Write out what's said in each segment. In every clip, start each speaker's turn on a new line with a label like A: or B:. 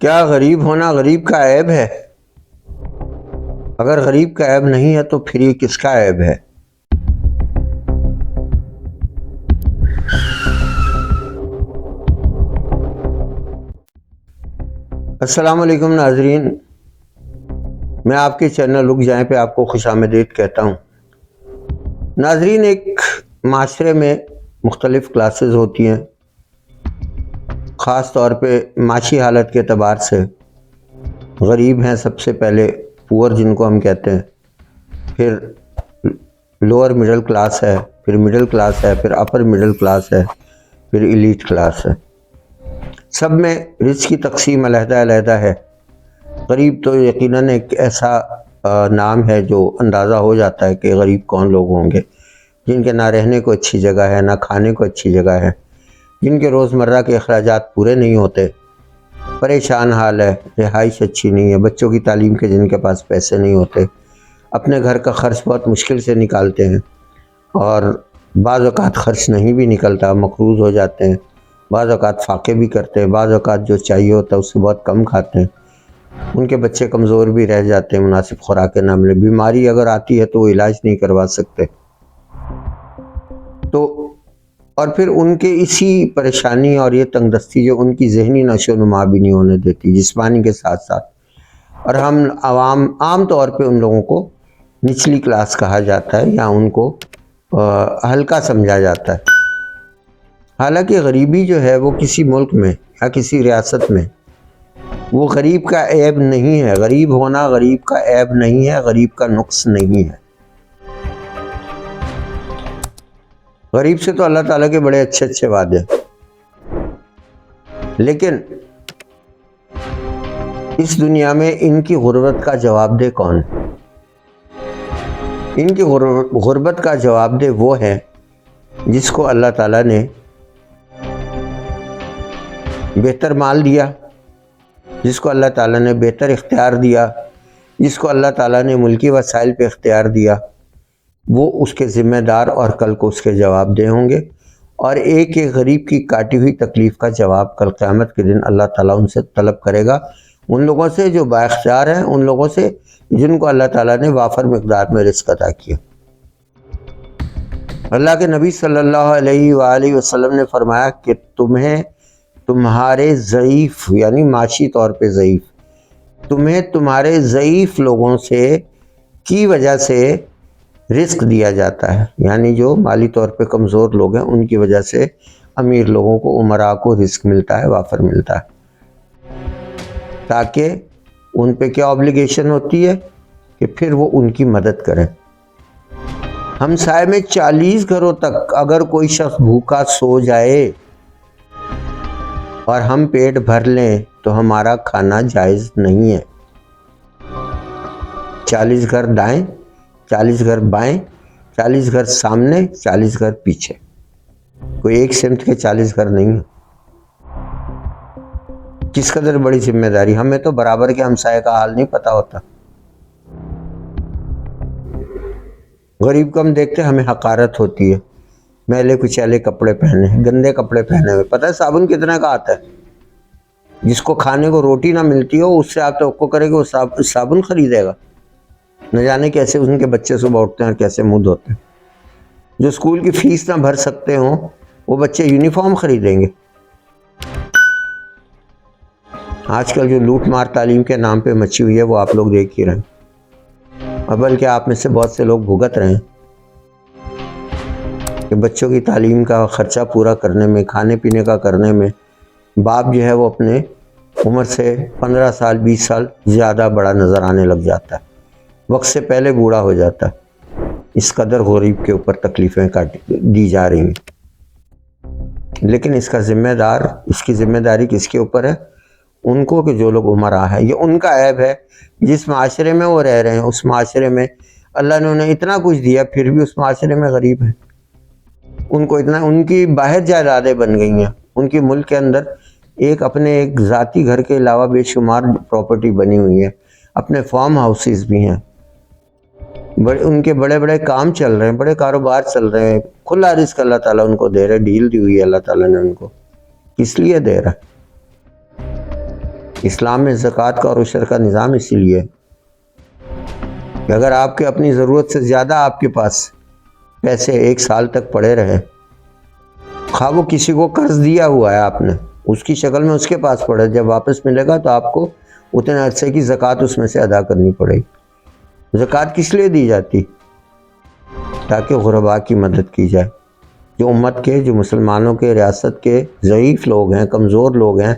A: کیا غریب ہونا غریب کا عیب ہے؟ اگر غریب کا عیب نہیں ہے تو پھر یہ کس کا عیب ہے؟ السلام علیکم ناظرین، میں آپ کے چینل رک جائیں پہ آپ کو خوش آمدید کہتا ہوں۔ ناظرین، ایک معاشرے میں مختلف کلاسز ہوتی ہیں، خاص طور پہ معاشی حالت کے اعتبار سے غریب ہیں سب سے پہلے، پور جن کو ہم کہتے ہیں، پھر لوور مڈل کلاس ہے، پھر مڈل کلاس ہے، پھر اپر مڈل کلاس ہے، پھر ایلیٹ کلاس ہے۔ سب میں رزق کی تقسیم علیحدہ علیحدہ ہے۔ غریب تو یقیناً ایک ایسا نام ہے جو اندازہ ہو جاتا ہے کہ غریب کون لوگ ہوں گے، جن کے نہ رہنے کو اچھی جگہ ہے، نہ کھانے کو اچھی جگہ ہے، جن کے روزمرہ کے اخراجات پورے نہیں ہوتے، پریشان حال ہے، رہائش اچھی نہیں ہے، بچوں کی تعلیم کے جن کے پاس پیسے نہیں ہوتے، اپنے گھر کا خرچ بہت مشکل سے نکالتے ہیں، اور بعض اوقات خرچ نہیں بھی نکلتا، مقروض ہو جاتے ہیں، بعض اوقات فاقے بھی کرتے ہیں، بعض اوقات جو چاہیے ہوتا ہے اس سے بہت کم کھاتے ہیں، ان کے بچے کمزور بھی رہ جاتے ہیں، مناسب خوراکیں نہ ملے، بیماری اگر آتی ہے تو وہ علاج نہیں کروا سکتے، تو اور پھر ان کے اسی پریشانی اور یہ تنگ دستی جو ان کی ذہنی نشو و نما بھی نہیں ہونے دیتی، جسمانی کے ساتھ ساتھ، اور ہم عام طور پہ ان لوگوں کو نچلی کلاس کہا جاتا ہے یا ان کو ہلکا سمجھا جاتا ہے۔ حالانکہ غریبی جو ہے وہ کسی ملک میں یا کسی ریاست میں وہ غریب کا عیب نہیں ہے، غریب ہونا غریب کا عیب نہیں ہے، غریب کا نقص نہیں ہے۔ غریب سے تو اللہ تعالیٰ کے بڑے اچھے اچھے وعدے، لیکن اس دنیا میں ان کی غربت کا جواب دہ کون ہے؟ ان کی غربت کا جواب دہ وہ ہے جس کو اللہ تعالیٰ نے بہتر مال دیا، جس کو اللہ تعالیٰ نے بہتر اختیار دیا، جس کو اللہ تعالیٰ نے ملکی وسائل پہ اختیار دیا، وہ اس کے ذمہ دار اور کل کو اس کے جواب دہ ہوں گے، اور ایک ایک غریب کی کاٹی ہوئی تکلیف کا جواب کل قیامت کے دن اللہ تعالیٰ ان سے طلب کرے گا، ان لوگوں سے جو با اختیار ہیں، ان لوگوں سے جن کو اللہ تعالیٰ نے وافر مقدار میں رزق عطا کیا۔ اللہ کے نبی صلی اللہ علیہ وآلہ وسلم نے فرمایا کہ تمہیں تمہارے ضعیف یعنی معاشی طور پہ ضعیف، تمہیں تمہارے ضعیف لوگوں سے کی وجہ سے رزق دیا جاتا ہے، یعنی جو مالی طور پہ کمزور لوگ ہیں ان کی وجہ سے امیر لوگوں کو، امراء کو رزق ملتا ہے، وافر ملتا ہے، تاکہ ان پہ کیا اوبلیگیشن ہوتی ہے کہ پھر وہ ان کی مدد کریں۔ ہمسائے میں 40 گھروں تک اگر کوئی شخص بھوکا سو جائے اور ہم پیٹ بھر لیں تو ہمارا کھانا جائز نہیں ہے۔ 40 گھر دائیں، 40 گھر بائیں، 40 گھر سامنے، 40 گھر پیچھے، کوئی ایک سمت کے 40 گھر نہیں ہے۔ کس قدر بڑی ذمہ داری، ہمیں تو برابر کے ہمسائے کا حال نہیں پتہ ہوتا۔ غریب کو ہم دیکھتے ہمیں حقارت ہوتی ہے، میلے کچیلے کپڑے پہنے، گندے کپڑے پہنے ہوئے، پتہ ہے صابن کتنے کا آتا ہے؟ جس کو کھانے کو روٹی نہ ملتی ہو اس سے آپ توقع کریں کہ وہ صابن خریدے گا؟ نہ جانے کیسے ان کے بچے صبح اٹھتے ہیں اور کیسے منہ دھوتے ہیں۔ جو اسکول کی فیس نہ بھر سکتے ہوں وہ بچے یونیفارم خریدیں گے۔ آج کل جو لوٹ مار تعلیم کے نام پہ مچی ہوئی ہے وہ آپ لوگ دیکھ ہی رہے ہیں، اور بلکہ آپ میں سے بہت سے لوگ بھگت رہے ہیں کہ بچوں کی تعلیم کا خرچہ پورا کرنے میں، کھانے پینے کا کرنے میں باپ جو ہے وہ اپنے عمر سے 15 سال 20 سال زیادہ بڑا نظر آنے لگ جاتا ہے، وقت سے پہلے بوڑھا ہو جاتا ہے۔ اس قدر غریب کے اوپر تکلیفیں دی جا رہی ہیں، لیکن اس کا ذمہ دار، اس کی ذمہ داری کس کے اوپر ہے؟ ان کو کہ جو لوگ امراء ہیں، یہ ان کا عیب ہے جس معاشرے میں وہ رہ رہے ہیں، اس معاشرے میں اللہ نے انہیں اتنا کچھ دیا پھر بھی اس معاشرے میں غریب ہیں، ان کو اتنا، ان کی باہر جائیدادیں بن گئی ہیں، ان کی ملک کے اندر اپنے ایک ذاتی گھر کے علاوہ بے شمار پراپرٹی بنی ہوئی ہے، اپنے فارم ہاؤسز بھی ہیں، ان کے بڑے بڑے کام چل رہے ہیں، بڑے کاروبار چل رہے ہیں، کھلا رزق اللہ تعالیٰ ان کو دے رہے، ڈیل دی ہوئی ہے اللہ تعالیٰ نے ان کو، کس لیے دے رہا ہے؟ اسلام میں زکوٰۃ کا اور عشر کا نظام اسی لیے کہ اگر آپ کے اپنی ضرورت سے زیادہ آپ کے پاس پیسے 1 سال تک پڑے رہے، خواہ وہ کسی کو قرض دیا ہوا ہے آپ نے، اس کی شکل میں اس کے پاس پڑے، جب واپس ملے گا تو آپ کو اتنے عرصے کی زکوٰۃ اس میں سے ادا کرنی پڑے گی۔ زکوٰۃ کس لیے دی جاتی؟ تاکہ غرباء کی مدد کی جائے، جو امت کے، جو مسلمانوں کے، ریاست کے ضعیف لوگ ہیں، کمزور لوگ ہیں،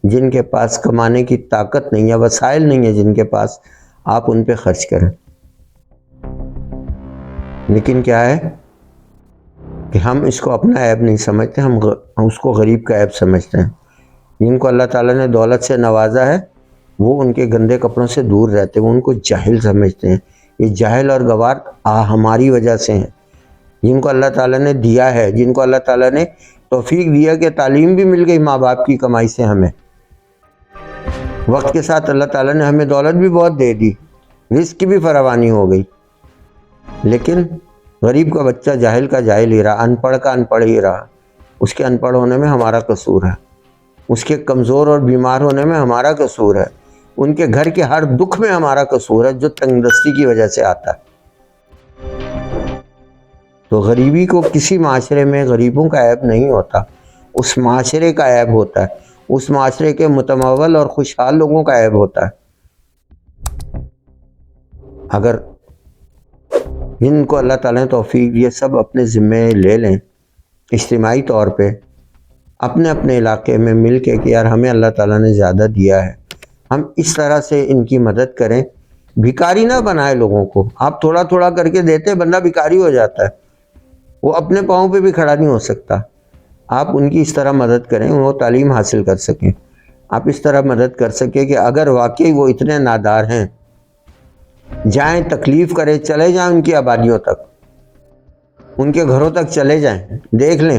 A: جن کے پاس کمانے کی طاقت نہیں ہے، وسائل نہیں ہے جن کے پاس، آپ ان پہ خرچ کریں۔ لیکن کیا ہے کہ ہم اس کو اپنا عیب نہیں سمجھتے، ہم اس کو غریب کا عیب سمجھتے ہیں۔ جن کو اللہ تعالیٰ نے دولت سے نوازا ہے وہ ان کے گندے کپڑوں سے دور رہتے ہیں، وہ ان کو جاہل سمجھتے ہیں۔ یہ جاہل اور گوار ہماری وجہ سے ہیں۔ جن کو اللہ تعالیٰ نے دیا ہے، جن کو اللہ تعالیٰ نے توفیق دیا کہ تعلیم بھی مل گئی ماں باپ کی کمائی سے ہمیں، وقت کے ساتھ اللہ تعالیٰ نے ہمیں دولت بھی بہت دے دی، رزق کی بھی فراوانی ہو گئی، لیکن غریب کا بچہ جاہل کا جاہل ہی رہا، ان پڑھ کا ان پڑھ ہی رہا۔ اس کے ان پڑھ ہونے میں ہمارا قصور ہے، اس کے کمزور اور بیمار ہونے میں ہمارا قصور ہے، ان کے گھر کے ہر دکھ میں ہمارا قصور ہے جو تنگ دستی کی وجہ سے آتا ہے۔ تو غریبی کو کسی معاشرے میں غریبوں کا عیب نہیں ہوتا، اس معاشرے کا عیب ہوتا ہے، اس معاشرے کے متمول اور خوشحال لوگوں کا عیب ہوتا ہے۔ اگر جن کو اللہ تعالیٰ نے توفیق یہ سب اپنے ذمے لے لیں، اجتماعی طور پہ اپنے اپنے علاقے میں مل کے کہ یار ہمیں اللہ تعالیٰ نے زیادہ دیا ہے، ہم اس طرح سے ان کی مدد کریں، بھکاری نہ بنائے لوگوں کو۔ آپ تھوڑا تھوڑا کر کے دیتے، بندہ بھکاری ہو جاتا ہے، وہ اپنے پاؤں پہ بھی کھڑا نہیں ہو سکتا۔ آپ ان کی اس طرح مدد کریں وہ تعلیم حاصل کر سکیں، آپ اس طرح مدد کر سکیں کہ اگر واقعی وہ اتنے نادار ہیں، جائیں تکلیف کریں، چلے جائیں ان کی آبادیوں تک، ان کے گھروں تک چلے جائیں، دیکھ لیں۔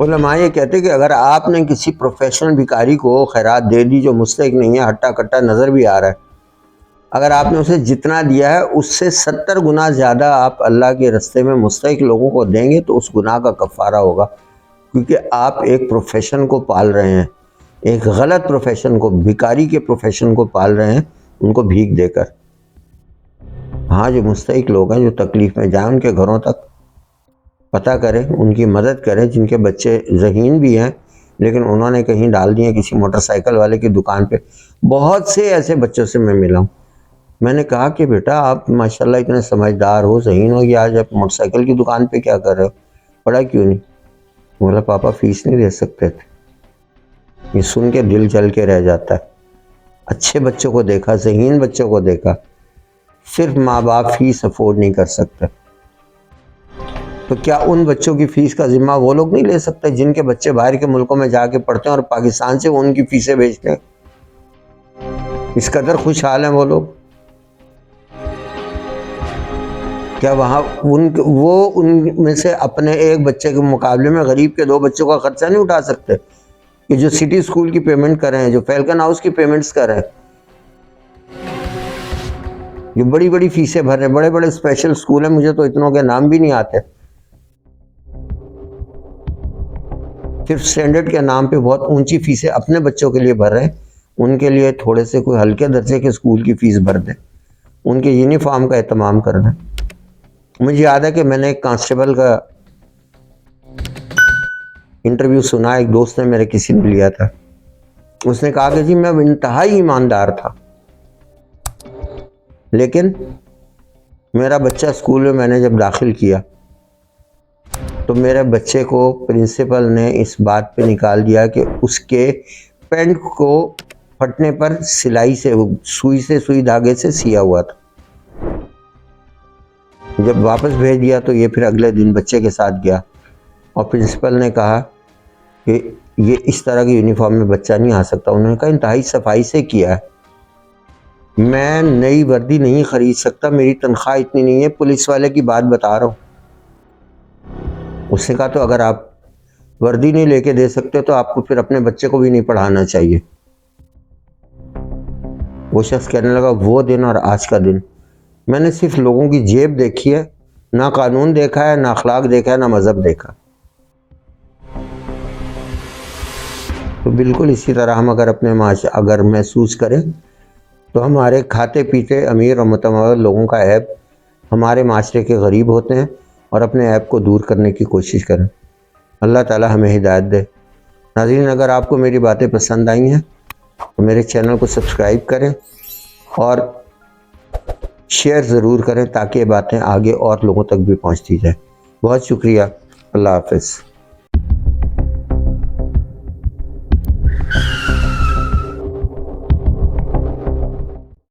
A: علماء یہ کہتے کہ اگر آپ نے کسی پروفیشنل بھکاری کو خیرات دے دی جو مستحق نہیں ہے، ہٹا کٹا نظر بھی آ رہا ہے، اگر آپ نے اسے جتنا دیا ہے اس سے 70 گنا زیادہ آپ اللہ کے رستے میں مستحق لوگوں کو دیں گے تو اس گناہ کا کفارہ ہوگا، کیونکہ آپ ایک پروفیشن کو پال رہے ہیں، ایک غلط پروفیشن کو، بھکاری کے پروفیشن کو پال رہے ہیں ان کو بھیک دے کر۔ ہاں جو مستحق لوگ ہیں، جو تکلیف میں جائیں، ان کے گھروں تک پتہ کریں، ان کی مدد کریں، جن کے بچے ذہین بھی ہیں لیکن انہوں نے کہیں ڈال دیے کسی موٹر سائیکل والے کی دکان پہ۔ بہت سے ایسے بچوں سے میں ملا ہوں، میں نے کہا کہ بیٹا آپ ماشاءاللہ اتنے سمجھدار ہو، ذہین ہو، یہ آج آپ موٹر سائیکل کی دکان پہ کیا کر رہے ہو، پڑھا کیوں نہیں؟ بولا پاپا فیس نہیں دے سکتے تھے۔ یہ سن کے دل جل کے رہ جاتا ہے۔ اچھے بچوں کو دیکھا، ذہین بچوں کو دیکھا، صرف ماں باپ فیس افورڈ نہیں کر سکتے، تو کیا ان بچوں کی فیس کا ذمہ وہ لوگ نہیں لے سکتے جن کے بچے باہر کے ملکوں میں جا کے پڑھتے ہیں اور پاکستان سے وہ ان کی فیسیں بھیجتے ہیں؟ اس قدر خوشحال ہیں وہ لوگ، کیا وہاں ان میں سے اپنے ایک بچے کے مقابلے میں غریب کے 2 بچوں کا خرچہ نہیں اٹھا سکتے کہ جو سٹی اسکول کی پیمنٹ کر رہے ہیں، جو فیلکن ہاؤس کی پیمنٹس کر رہے ہیں، جو بڑی بڑی فیسیں بھر رہے ہیں، بڑے بڑے اسپیشل اسکول ہیں، مجھے تو اتنوں کے نام بھی نہیں آتے، صرف سٹینڈرڈ کے نام پہ بہت اونچی فیسیں اپنے بچوں کے لیے بھر رہے ہیں، ان کے لیے تھوڑے سے کوئی ہلکے درجے کے اسکول کی فیس بھر دیں، ان کے یونیفارم کا اہتمام کر دیں۔ مجھے یاد ہے کہ میں نے ایک کانسٹیبل کا انٹرویو سنا، ایک دوست نے میرے کسی نے لیا تھا، اس نے کہا کہ جی میں انتہائی ایماندار تھا، لیکن میرا بچہ اسکول میں نے جب داخل کیا تو میرے بچے کو پرنسپل نے اس بات پہ نکال دیا کہ اس کے پینٹ کو پھٹنے پر سلائی سے، سوئی دھاگے سے سیا ہوا تھا۔ جب واپس بھیج دیا تو یہ پھر اگلے دن بچے کے ساتھ گیا اور پرنسپل نے کہا کہ یہ اس طرح کی یونیفارم میں بچہ نہیں آ سکتا۔ انہوں نے کہا انتہائی صفائی سے کیا ہے، میں نئی وردی نہیں خرید سکتا، میری تنخواہ اتنی نہیں ہے، پولیس والے کی بات بتا رہا ہوں۔ اس نے کہا تو اگر آپ وردی نہیں لے کے دے سکتے تو آپ کو پھر اپنے بچے کو بھی نہیں پڑھانا چاہیے۔ وہ شخص کہنے لگا وہ دن اور آج کا دن، میں نے صرف لوگوں کی جیب دیکھی ہے، نہ قانون دیکھا ہے، نہ اخلاق دیکھا ہے، نہ مذہب دیکھا۔ تو بالکل اسی طرح ہم اگر اپنے اگر محسوس کریں تو ہمارے کھاتے پیتے امیر اور متمول لوگوں کا عیب ہمارے معاشرے کے غریب ہوتے ہیں، اور اپنے عیب کو دور کرنے کی کوشش کریں۔ اللہ تعالی ہمیں ہدایت دے۔ ناظرین، اگر آپ کو میری باتیں پسند آئی ہیں تو میرے چینل کو سبسکرائب کریں اور شیئر ضرور کریں تاکہ یہ باتیں آگے اور لوگوں تک بھی پہنچتی جائیں۔ بہت شکریہ۔ اللہ حافظ۔